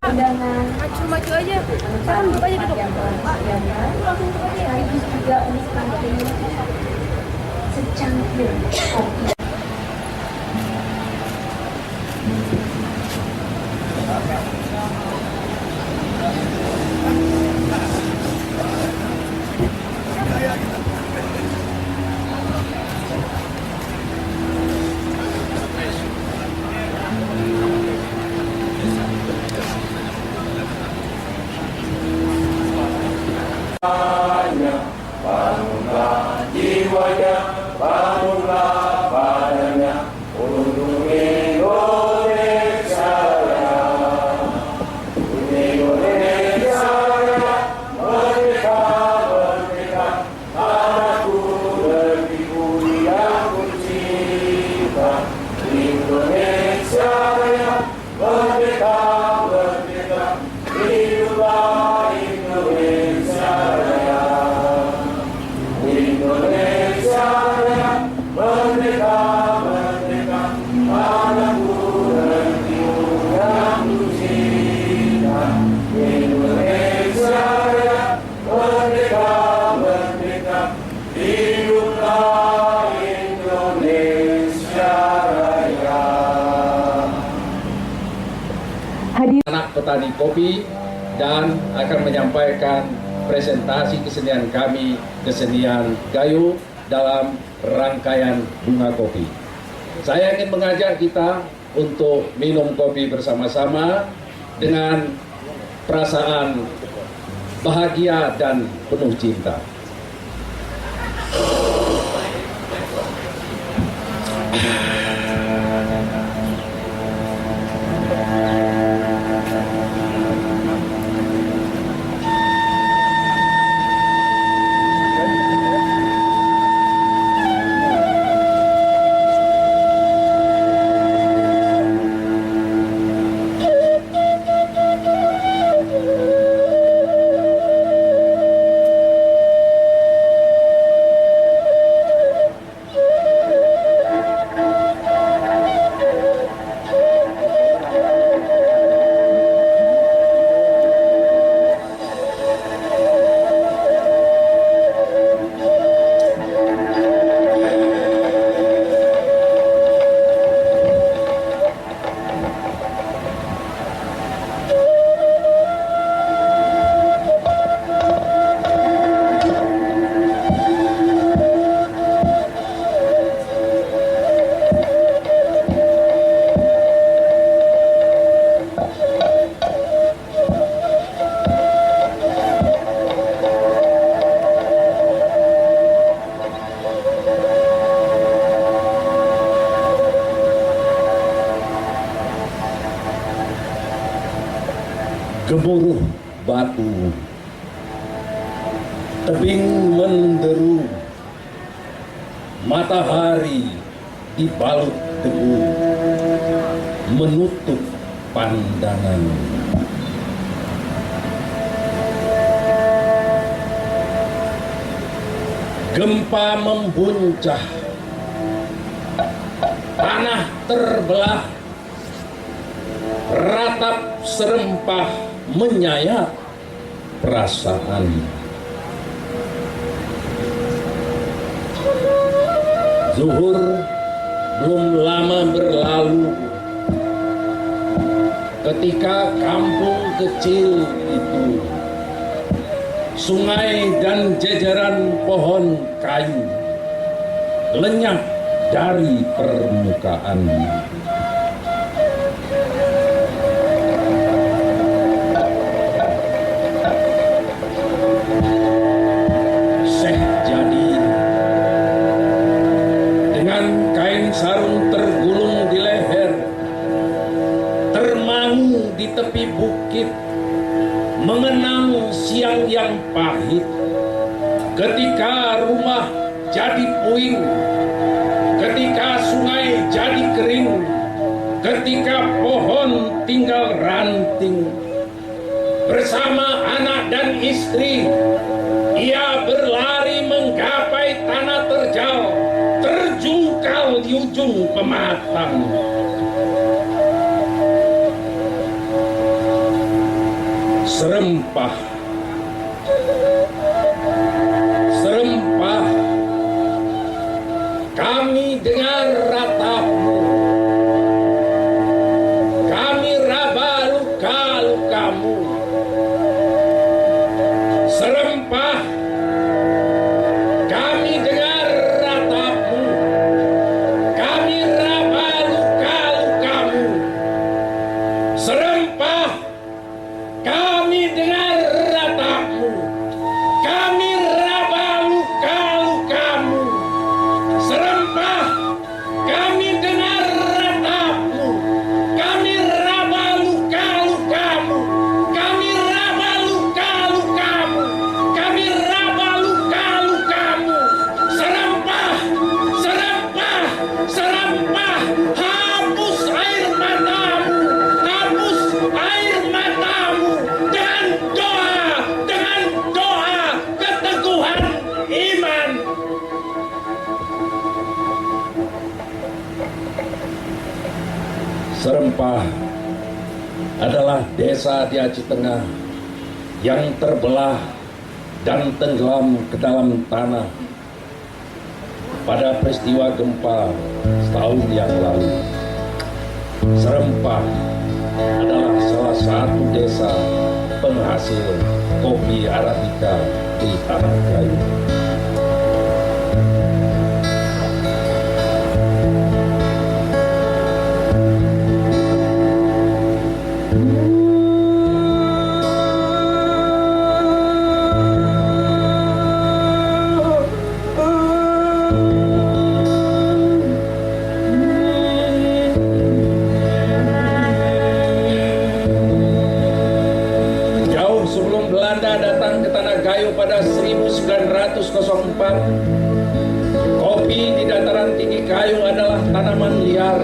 Undangan maju-maju aja, kan buka aja duduk. Langsung buka aja. Habis juga ini secangkir kopi. Bangunlah jiwanya, bangunlah badannya untuk Indonesia Raya. Untuk Indonesia Raya, merdeka, merdeka, tanahku negeriku yang kucinta. Indonesia Raya, merdeka, merdeka, hiduplah Indonesia Raya. Indonesia Raya, merdeka, merdeka, tanahku negeriku yang kucinta. Indonesia Raya, merdeka, merdeka, hiduplah Indonesia Raya. Anak petani kopi dan akan menyampaikan presentasi kesenian kami, kesenian Gayo dalam rangkaian bunga kopi. Saya ingin mengajak kita untuk minum kopi bersama-sama dengan perasaan bahagia dan penuh cinta. Gemuruh batu, tebing menderu, matahari dibalut debu, menutup pandangan. Gempa membuncah, tanah terbelah, ratap serempah menyayat perasaan. Zuhur belum lama berlalu ketika kampung kecil itu, sungai dan jajaran pohon kayu lenyap dari permukaan. Sarung tergulung di leher, termangu di tepi bukit, mengenang siang yang pahit, ketika rumah jadi puing, ketika sungai jadi kering, ketika pohon tinggal ranting. Bersama anak dan istri, ia berlari menggapai tanah terjal, terjungkal di ujung pematang. Serempah, serempah, kami dengar ratapmu, kami raba luka-lukamu. Serempah, kami dengar ratapmu, kami raba luka-lukamu. Serempah, kami dengar ratapmu, kami raba luka-lukamu. Serempah, kami dengar ratapmu, kami raba luka-lukamu, kami raba luka-lukamu, kami raba luka-lukamu. Serempah, serempah, serempah, hapus air matamu, hapus air matamu dengan doa keteguhan iman. Serempah adalah desa di Aceh Tengah yang terbelah dan tenggelam ke dalam tanah pada peristiwa gempa setahun yang lalu. Serempah adalah salah satu desa penghasil kopi Arabica di Tanah Gayo. Jauh sebelum Belanda datang ke Tanah Gayo pada 1904, kopi di dataran tinggi Gayo adalah tanaman liar.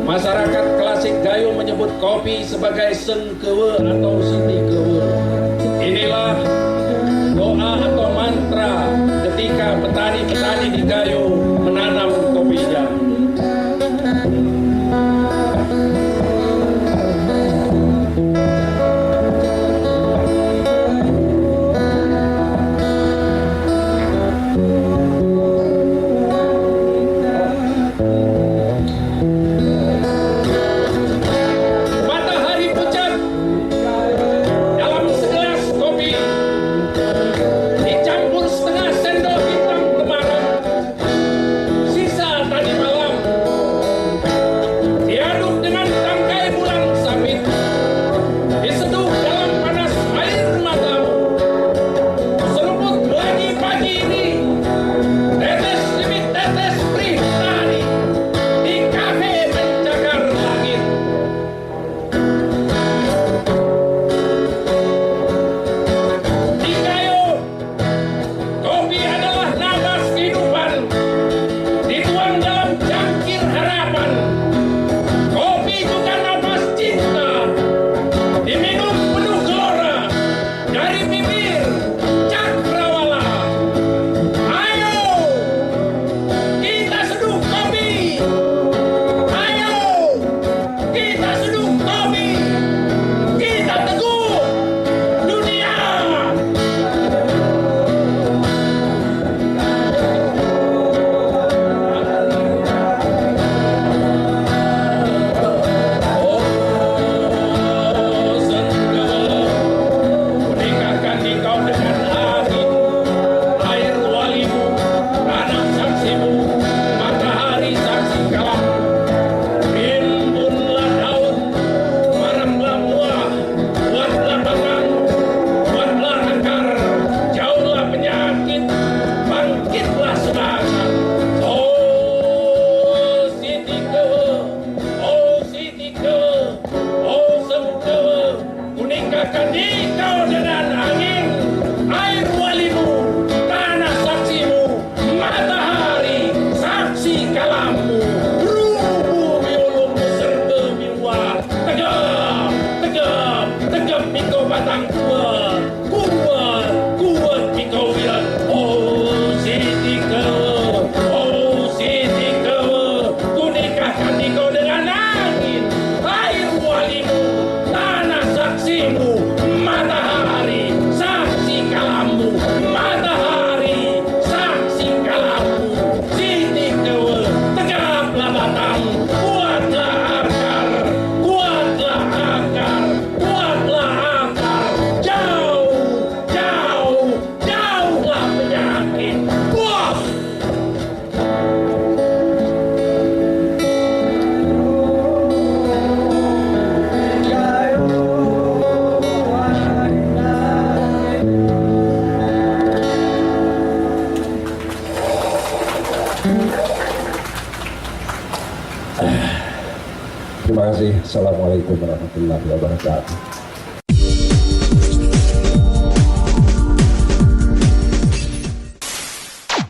Masyarakat klasik Gayo menyebut kopi sebagai sengkewe atau sendikewe. Inilah doa atau mantra ketika petani-petani di Gayo menanam kopinya. Matahari pucat dalam segelas kopi dicampur setengah sendok hitam kemarau. Sisa tadi malam diaduk dengan tangkai bulan sabit, diseduh dalam panas air matamu. Seruput lagi pagi ini, tetes demi tetes perih tadi di kafe penjagar langit. Di Gayo, kopi adalah nafas kehidupan, dituang dalam cangkir harapan. Kopi juga nafas cinta, diminum penuh gelora dari bibir cakrawala. Ayo, kita seduh kopi. Ayo, kita seduh kopi. Kita teguh dunia. Oh, sengkewe, kunikahkan engkau dengan angin, air walimu, tanah saksimu, matahari saksi kalammu. Rimbunlah daun, maraklah buah, buatlah batang, buatlah akar, jauhlah penyakit, bangkitlah semangat. Oh Siti Kewe, oh Siti Kewe, oh Sengkewe, kunikahkan engkau dengan angin, air walimu, tanah saksimu, matahari saksi kalammu. Rubu biolomu serbe Terima kasih. Assalamualaikum warahmatullahi wabarakatuh.